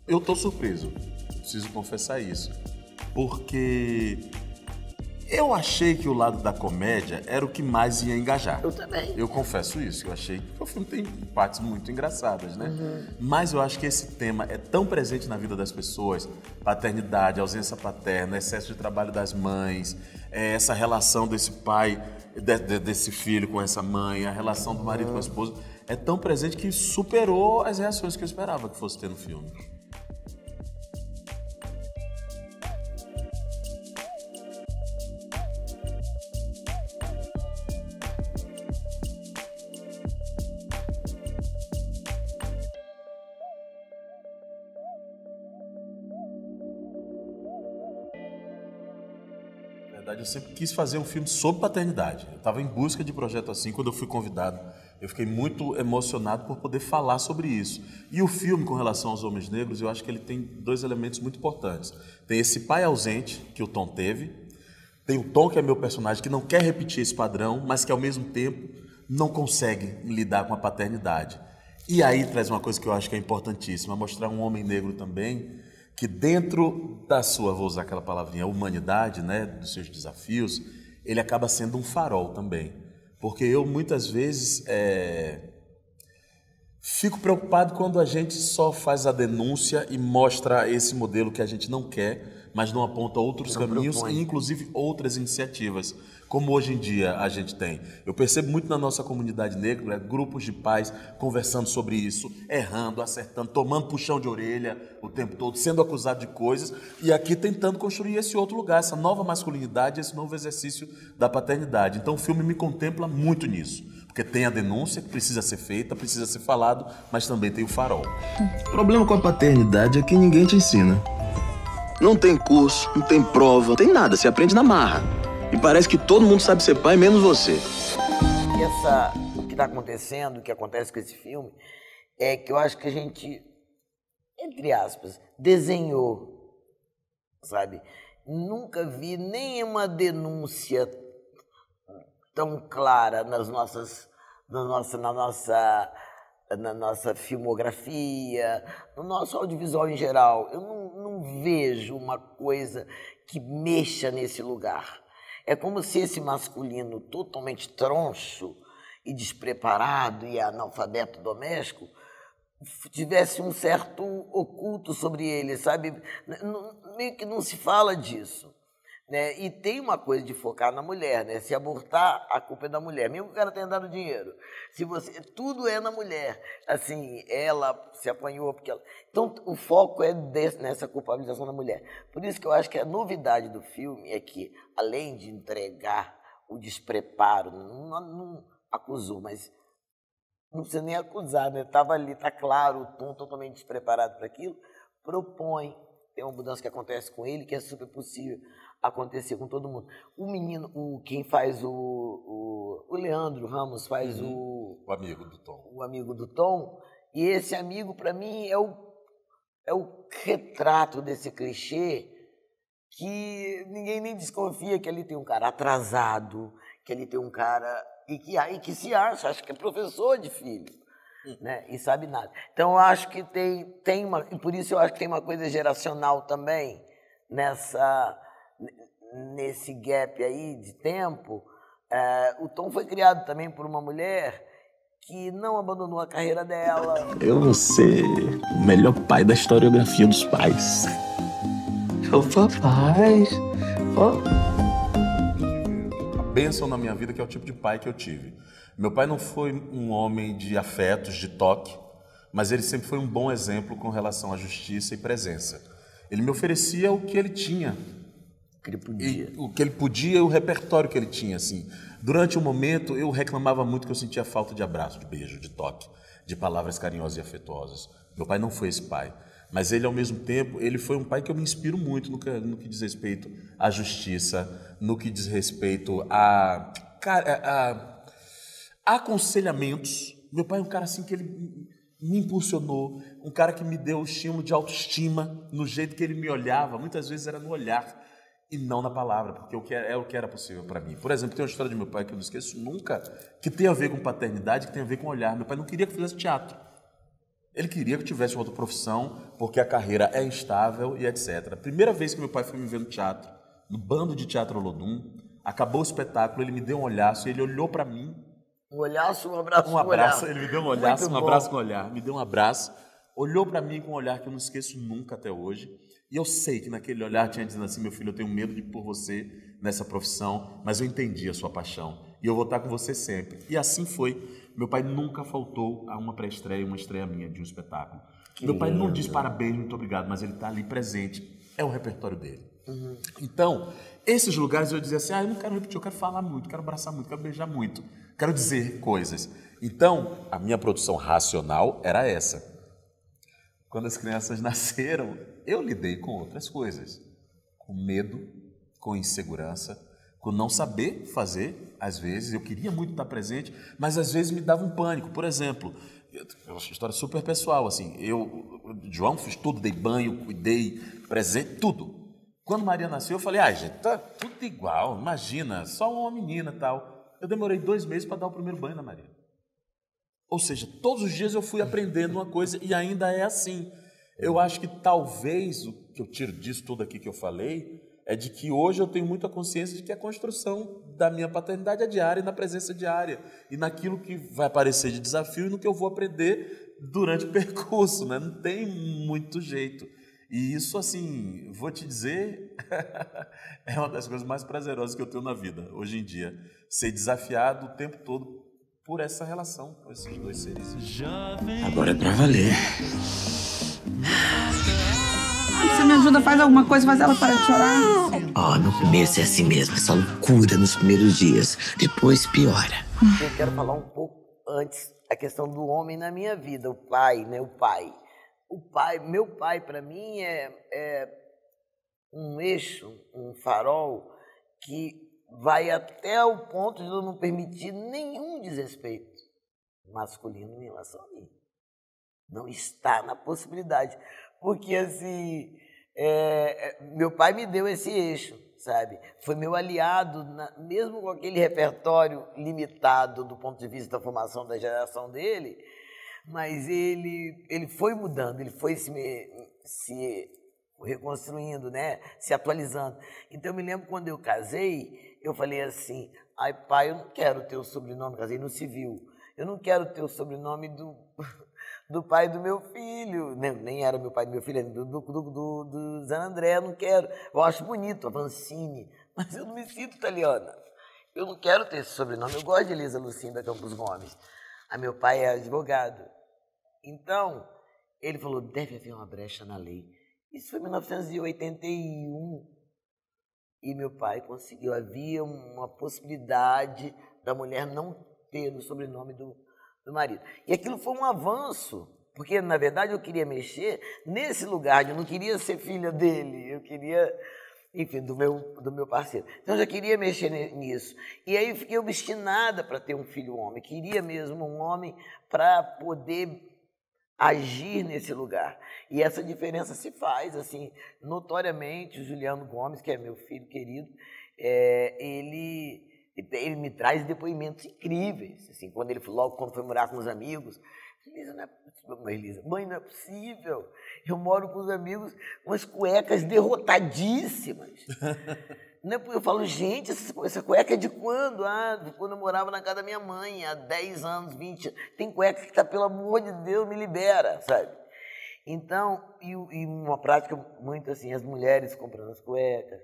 Eu tô surpreso, preciso confessar isso, porque eu achei que o lado da comédia era o que mais ia engajar. Eu também. Eu confesso isso, eu achei que o filme tem partes muito engraçadas, né? Mas eu acho que esse tema é tão presente na vida das pessoas, paternidade, ausência paterna, excesso de trabalho das mães, essa relação desse pai, desse filho com essa mãe, a relação do marido com a esposa, é tão presente que superou as reações que eu esperava que fosse ter no filme. Na verdade, eu sempre quis fazer um filme sobre paternidade. Eu estava em busca de projeto assim quando eu fui convidado. Eu fiquei muito emocionado por poder falar sobre isso. E o filme, com relação aos homens negros, eu acho que ele tem dois elementos muito importantes. Tem esse pai ausente que o Tom teve. Tem o Tom, que é meu personagem, que não quer repetir esse padrão, mas que ao mesmo tempo não consegue lidar com a paternidade. E aí traz uma coisa que eu acho que é importantíssima, mostrar um homem negro também que dentro da sua, vou usar aquela palavrinha, humanidade, né, dos seus desafios, ele acaba sendo um farol também. Porque eu muitas vezes fico preocupado quando a gente só faz a denúncia e mostra esse modelo que a gente não quer, mas não aponta outros caminhos e inclusive outras iniciativas, como hoje em dia a gente tem. Eu percebo muito na nossa comunidade negra, grupos de pais conversando sobre isso, errando, acertando, tomando puxão de orelha o tempo todo, sendo acusado de coisas, e aqui tentando construir esse outro lugar, essa nova masculinidade, esse novo exercício da paternidade. Então o filme me contempla muito nisso, porque tem a denúncia que precisa ser feita, precisa ser falado, mas também tem o farol. O problema com a paternidade é que ninguém te ensina. Não tem curso, não tem prova, não tem nada, você aprende na marra. E parece que todo mundo sabe ser pai, menos você. O que está acontecendo, o que acontece com esse filme, é que eu acho que a gente, entre aspas, desenhou, sabe? Nunca vi nenhuma denúncia tão clara na nossa filmografia, no nosso audiovisual em geral. Eu não vejo uma coisa que mexa nesse lugar. É como se esse masculino totalmente troncho e despreparado e analfabeto doméstico tivesse um certo oculto sobre ele, sabe? Meio que não se fala disso, né? E tem uma coisa de focar na mulher, né? Se abortar, a culpa é da mulher, mesmo que o cara tenha dado dinheiro. Tudo é na mulher. Assim, ela se apanhou porque ela... Então, o foco é nessa culpabilização da mulher. Por isso que eu acho que a novidade do filme é que, além de entregar o despreparo, não acusou, mas não precisa nem acusar, né? Estava ali, está claro, o Tom totalmente despreparado para aquilo, propõe. Tem uma mudança que acontece com ele, que é super possível acontecer com todo mundo. O menino, quem faz o Leandro Ramos faz o amigo do Tom. O amigo do Tom, e esse amigo, para mim, é o retrato desse clichê que ninguém nem desconfia que ali tem um cara atrasado, que ali tem um cara e que se acha que é professor de filho, né? E sabe nada. Então eu acho que tem uma, e por isso eu acho que tem uma coisa geracional também nesse gap aí de tempo. O Tom foi criado também por uma mulher que não abandonou a carreira dela. Eu vou ser o melhor pai da historiografia dos pais. Ô papai, A bênção na minha vida que é o tipo de pai que eu tive. Meu pai não foi um homem de afetos, de toque, mas ele sempre foi um bom exemplo com relação à justiça e presença. Ele me oferecia o que ele tinha. O que ele podia e o repertório que ele tinha, assim. Durante um momento, eu reclamava muito que eu sentia falta de abraço, de beijo, de toque, de palavras carinhosas e afetuosas. Meu pai não foi esse pai, mas ele, ao mesmo tempo, ele foi um pai que eu me inspiro muito no que diz respeito à justiça, no que diz respeito a aconselhamentos. Meu pai é um cara assim que ele me impulsionou, um cara que me deu o estímulo de autoestima no jeito que ele me olhava, muitas vezes era no olhar e não na palavra, porque é o que era possível para mim. Por exemplo, tem uma história de meu pai que eu não esqueço nunca, que tem a ver com paternidade, que tem a ver com olhar. Meu pai não queria que eu fizesse teatro. Ele queria que eu tivesse outra profissão, porque a carreira é instável e etc. A primeira vez que meu pai foi me ver no teatro, no Bando de Teatro Olodum, acabou o espetáculo, ele me deu um olhaço, ele olhou para mim. Um olhaço, um abraço, Um abraço, ele me deu um olhaço, Muito um bom. abraço com um olhar, me deu um abraço, olhou para mim com um olhar que eu não esqueço nunca até hoje. E eu sei que naquele olhar tinha dizendo assim, meu filho, eu tenho medo de por você nessa profissão, mas eu entendi a sua paixão e eu vou estar com você sempre. E assim foi. Meu pai nunca faltou a uma pré-estreia, uma estreia minha de um espetáculo. Meu pai não diz parabéns, muito obrigado, mas ele está ali presente. É o repertório dele. Então, esses lugares eu dizia assim, eu não quero repetir, eu quero falar muito, quero abraçar muito, quero beijar muito, quero dizer coisas. Então, a minha produção racional era essa. Quando as crianças nasceram, eu lidei com outras coisas. Com medo, com insegurança, com não saber fazer, às vezes. Eu queria muito estar presente, mas às vezes me dava um pânico. Por exemplo, uma história super pessoal, assim, João, fiz tudo, dei banho, cuidei, presente, tudo. Quando Maria nasceu, eu falei, gente, tá tudo igual, imagina, só uma menina e tal. Eu demorei 2 meses para dar o primeiro banho na Maria. Ou seja, todos os dias eu fui aprendendo uma coisa e ainda é assim. Eu acho que talvez o que eu tiro disso tudo aqui que eu falei é de que hoje eu tenho muita consciência de que a construção da minha paternidade é diária e na presença diária e naquilo que vai aparecer de desafio e no que eu vou aprender durante o percurso, né? Não tem muito jeito. E isso, assim, vou te dizer, é uma das coisas mais prazerosas que eu tenho na vida, hoje em dia. Ser desafiado o tempo todo por essa relação com esses dois seres. Agora é pra valer. Você me ajuda, faz alguma coisa, faz ela parar de chorar. No começo é assim mesmo, essa loucura nos primeiros dias. Depois piora. Eu quero falar um pouco antes a questão do homem na minha vida, o pai, né? Meu pai, para mim, é um eixo, um farol que vai até o ponto de eu não permitir nenhum desrespeito masculino em relação a mim. Não está na possibilidade. Porque, assim, meu pai me deu esse eixo, sabe? Foi meu aliado, mesmo com aquele repertório limitado do ponto de vista da formação da geração dele, mas ele foi mudando, ele foi se reconstruindo, né? Se atualizando. Então, eu me lembro quando eu casei, eu falei assim, pai, eu não quero o teu sobrenome, casei no civil, eu não quero o teu sobrenome do pai do meu filho, nem era meu pai do meu filho, do Zé André, eu não quero, eu acho bonito, Avancini, mas eu não me sinto italiana, eu não quero ter esse sobrenome, eu gosto de Elisa Lucinda Campos Gomes, meu pai é advogado, então ele falou, deve haver uma brecha na lei, isso foi em 1981, e meu pai conseguiu, havia uma possibilidade da mulher não ter o sobrenome do marido. E aquilo foi um avanço, porque, na verdade, eu queria mexer nesse lugar, eu não queria ser filha dele, eu queria, enfim, do meu parceiro. Então, eu já queria mexer nisso. E aí, fiquei obstinada para ter um filho homem, queria mesmo um homem para poder agir nesse lugar. E essa diferença se faz, assim, notoriamente, o Juliano Gomes, que é meu filho querido, ele me traz depoimentos incríveis, assim, logo quando foi morar com os amigos, mãe, não é possível, eu moro com os amigos, umas cuecas derrotadíssimas. Eu falo, gente, essa cueca é de quando? Quando eu morava na casa da minha mãe, há 10 anos, 20 anos. Tem cueca que está, pelo amor de Deus, me libera, sabe? Então, e uma prática muito assim, as mulheres comprando as cuecas,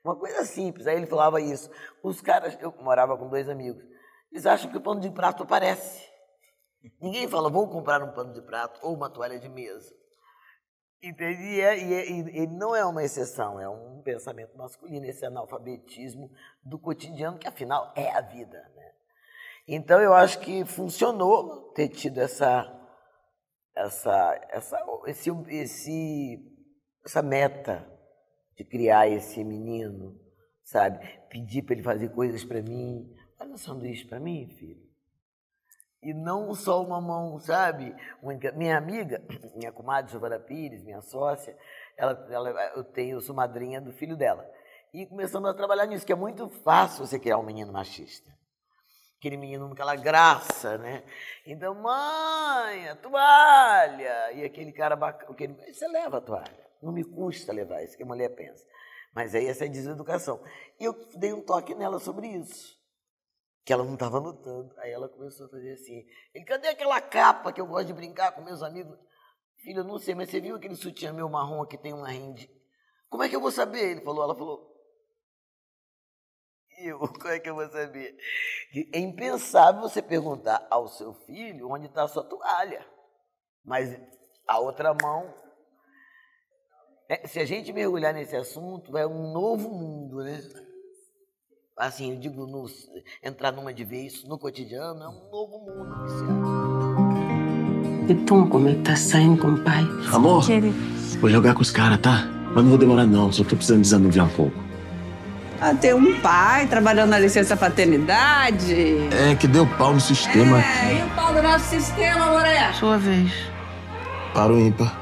uma coisa simples. Aí ele falava isso. Os caras, eu morava com 2 amigos, eles acham que o pano de prato aparece. Ninguém fala, vou comprar um pano de prato ou uma toalha de mesa. Entende? E não é uma exceção, é um pensamento masculino, esse analfabetismo do cotidiano, que afinal é a vida, né? Então eu acho que funcionou ter tido essa meta de criar esse menino, sabe? Pedir para ele fazer coisas para mim. Faz um sanduíche para mim, filho. E não só uma mão, sabe? Minha amiga, minha comadre Giovana Pires, minha sócia, eu sou madrinha do filho dela. E começamos a trabalhar nisso, que é muito fácil você criar um menino machista. aquele menino com aquela graça, né? Então, mãe, a toalha! E aquele cara bacana, você leva a toalha. Não me custa levar isso que a mulher pensa. Mas aí essa é a deseducação. E eu dei um toque nela sobre isso, que ela não estava notando. Aí ela começou a fazer assim, cadê aquela capa que eu gosto de brincar com meus amigos? Filho, eu não sei, mas você viu aquele sutiã meu marrom que tem uma rende? Como é que eu vou saber? Ela falou, como é que eu vou saber? É impensável você perguntar ao seu filho onde está a sua toalha. Mas a outra mão... se a gente mergulhar nesse assunto, é um novo mundo, né? Assim, eu digo, entrar numa de vez no cotidiano, é um novo mundo que se abre. E Tom, como é que tá saindo com o pai? Amor, vou jogar com os caras, tá? Mas não vou demorar não, só tô precisando desanuviar um pouco. Ter um pai trabalhando na licença paternidade. É, que deu pau no sistema aqui. E o pau do nosso sistema, Moreira? Sua vez. Para o ímpar.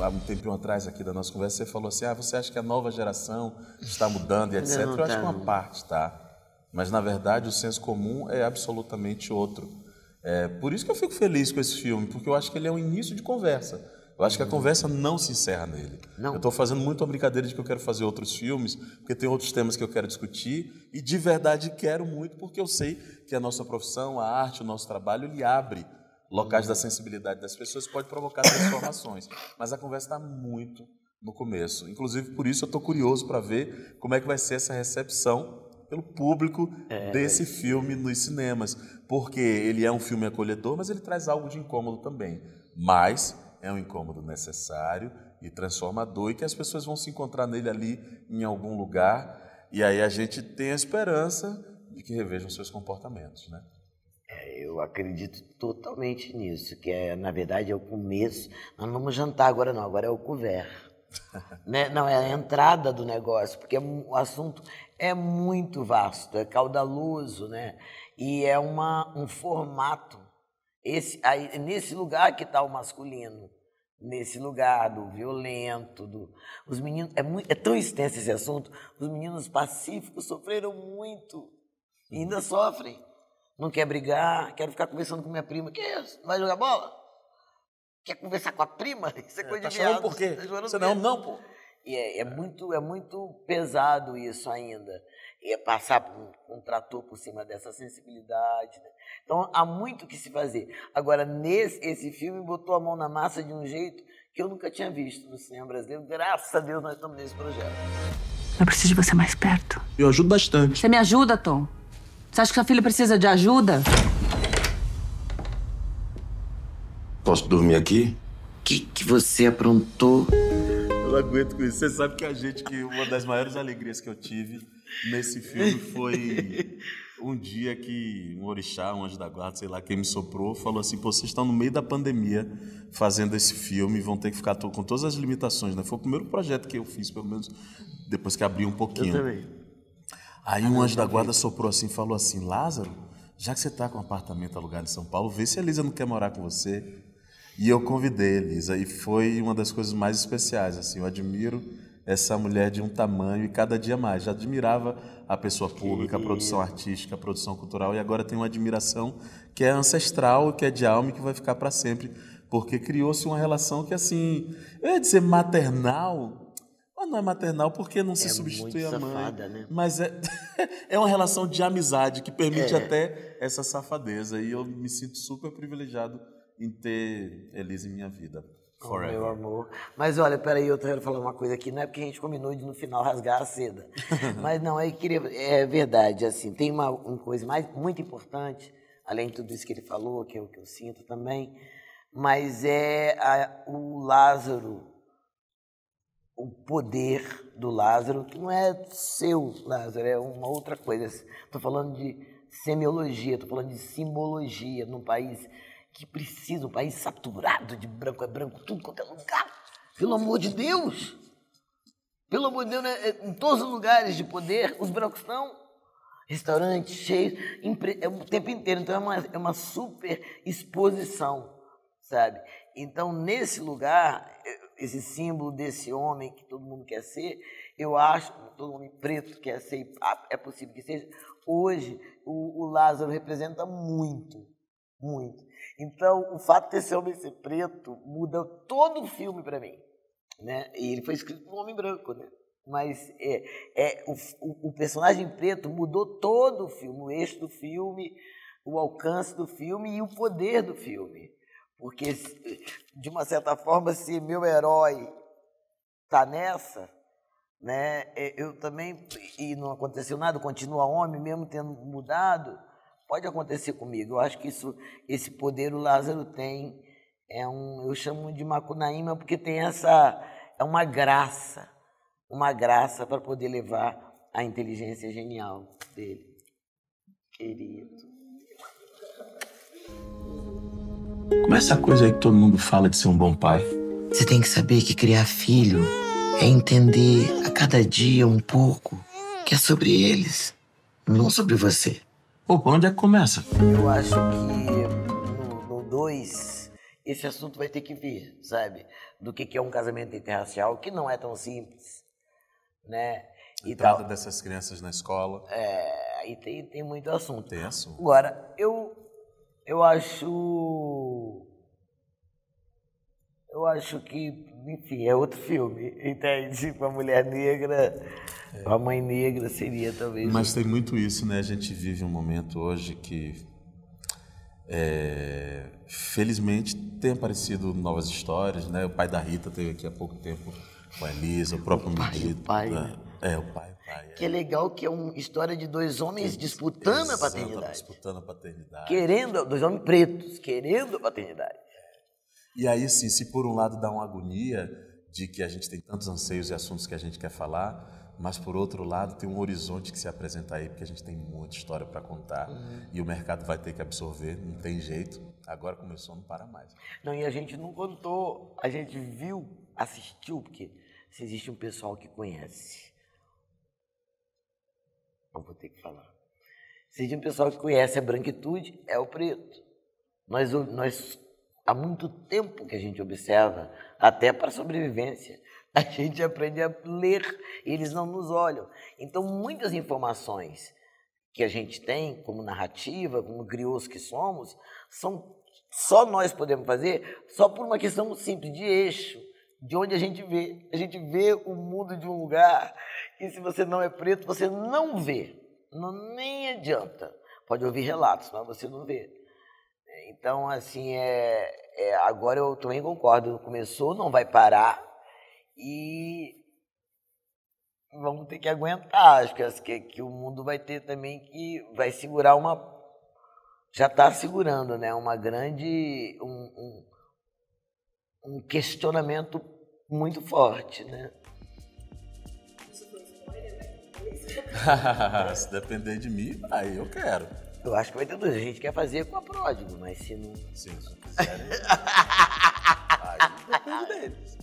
Há um tempinho atrás aqui da nossa conversa, você falou assim, você acha que a nova geração está mudando e etc. Eu acho que uma parte tá, mas na verdade o senso comum é absolutamente outro. Por isso que eu fico feliz com esse filme, porque eu acho que ele é um início de conversa. Eu acho que a conversa não se encerra nele. Não. Eu estou fazendo muito a brincadeira de que eu quero fazer outros filmes, porque tem outros temas que eu quero discutir, e de verdade quero muito, porque eu sei que a nossa profissão, a arte, o nosso trabalho, ele abre locais da sensibilidade das pessoas, pode provocar transformações. Mas a conversa está muito no começo. Inclusive, por isso eu estou curioso para ver como é que vai ser essa recepção pelo público desse filme nos cinemas. Porque ele é um filme acolhedor, mas ele traz algo de incômodo também. Mas é um incômodo necessário e transformador, e que as pessoas vão se encontrar nele ali em algum lugar, e aí a gente tem a esperança de que revejam seus comportamentos, né? Eu acredito totalmente nisso, que na verdade é o começo. Nós não vamos jantar agora não, agora é o couvert. Né? Não, é a entrada do negócio, porque o assunto é muito vasto, é caudaloso, né? E é um formato. Nesse lugar que está o masculino, nesse lugar do violento, os meninos, é tão extenso esse assunto, os meninos pacíficos sofreram muito, e ainda sofrem. Não quer brigar, quero ficar conversando com minha prima. Que é isso? Vai jogar bola? Quer conversar com a prima? Isso é coisa de viado. Por quê? Você não, pô. E é muito pesado isso ainda. E passar um trator por cima dessa sensibilidade. Né? Então, há muito que se fazer. Agora, esse filme botou a mão na massa de um jeito que eu nunca tinha visto no cinema brasileiro. Graças a Deus nós estamos nesse projeto. Eu preciso de você mais perto. Eu ajudo bastante. Você me ajuda, Tom? Você acha que sua filha precisa de ajuda? Posso dormir aqui? O que você aprontou? Eu não aguento com isso. Você sabe que uma das maiores alegrias que eu tive nesse filme foi um dia que um orixá, um anjo da guarda, sei lá, quem me soprou, falou assim, pô, vocês estão no meio da pandemia fazendo esse filme, vão ter que ficar com todas as limitações, né? Foi o primeiro projeto que eu fiz, pelo menos depois que abri um pouquinho. Eu também. Aí um anjo da guarda soprou assim, falou assim, Lázaro, já que você está com um apartamento alugado em São Paulo, vê se a Elisa não quer morar com você. E eu convidei a Elisa, e foi uma das coisas mais especiais, assim, eu admiro essa mulher de um tamanho e cada dia mais. Já admirava a pessoa pública, a produção artística, a produção cultural, e agora tenho uma admiração que é ancestral, que é de alma e que vai ficar para sempre, porque criou-se uma relação que, assim, eu ia dizer maternal, mas não é maternal porque não se substitui a mãe. Safada, né? Mas é uma relação de amizade que permite até essa safadeza. E eu me sinto super privilegiado em ter Elisa em minha vida. Forever. Meu amor. Mas olha, peraí, eu quero falar uma coisa aqui. Não é porque a gente combinou de no final rasgar a seda. Mas não, é verdade. Assim, tem uma coisa muito importante, além de tudo isso que ele falou, que é o que eu sinto também, mas o Lázaro. O poder do Lázaro, que não é seu, Lázaro, é uma outra coisa. Estou falando de semiologia, estou falando de simbologia num país que precisa, um país saturado de branco, é branco, tudo quanto é lugar. Pelo amor de Deus! Pelo amor de Deus, né? Em todos os lugares de poder, os brancos estão. Restaurantes cheios, o tempo inteiro. Então é uma super exposição, sabe? Então, nesse lugar, esse símbolo desse homem que todo mundo quer ser, Eu acho, todo mundo em preto quer ser, é possível que seja. Hoje, o Lázaro representa muito, muito. Então, o fato de esse homem ser preto muda todo o filme para mim, né? E ele foi escrito por um homem branco, né? Mas o personagem preto mudou todo o filme, o eixo do filme, o alcance do filme e o poder do filme. Porque, de uma certa forma, se meu herói está nessa, né, eu também, e não aconteceu nada, continua homem, mesmo tendo mudado, pode acontecer comigo. Eu acho que esse poder o Lázaro tem, eu chamo de Macunaíma, porque tem uma graça para poder levar a inteligência genial dele. Querido. Como é essa coisa aí que todo mundo fala de ser um bom pai? Você tem que saber que criar filho é entender a cada dia um pouco que é sobre eles, não sobre você. Pô, por onde é que começa? Eu acho que no 2, esse assunto vai ter que vir, sabe? Do que é um casamento interracial, que não é tão simples, né? Entrada dessas crianças na escola. Aí tem muito assunto. Tem assunto. Agora, eu acho que, enfim, é outro filme, entende? Com a mulher negra, com a mãe negra seria talvez... Mas tem muito isso, né? A gente vive um momento hoje que, felizmente, tem aparecido novas histórias, né? O pai da Rita teve aqui há pouco tempo com a Elisa, o próprio Medido. O pai. O pai. Que é legal, que é uma história de dois homens disputando a paternidade. Disputando a paternidade. Dois homens pretos, querendo a paternidade. E aí, sim, se por um lado dá uma agonia de que a gente tem tantos anseios e assuntos que a gente quer falar, mas por outro lado tem um horizonte que se apresenta aí, porque a gente tem muita história para contar e o mercado vai ter que absorver, não tem jeito. Agora começou, não para mais. Não, e a gente não contou, a gente viu, assistiu, porque se existe um pessoal que conhece, eu vou ter que falar. Se existe um pessoal que conhece a branquitude, é o preto. Nós há muito tempo que a gente observa, até para a sobrevivência, a gente aprende a ler e eles não nos olham. Então, muitas informações que a gente tem, como narrativa, como griots que somos, só nós podemos fazer, só por uma questão simples de eixo, de onde a gente vê. A gente vê o mundo de um lugar e se você não é preto, você não vê. Nem adianta. Pode ouvir relatos, mas você não vê. Então, assim, agora eu também concordo. Começou, não vai parar e vamos ter que aguentar. Acho que o mundo vai ter também que... Vai segurar já está segurando, né? Uma grande... Um questionamento muito forte, né? Se depender de mim, aí eu quero. Eu acho que vai ter dois. A gente quer fazer com a Pródigo, mas se não... Sim, se não quiserem, aí depende deles.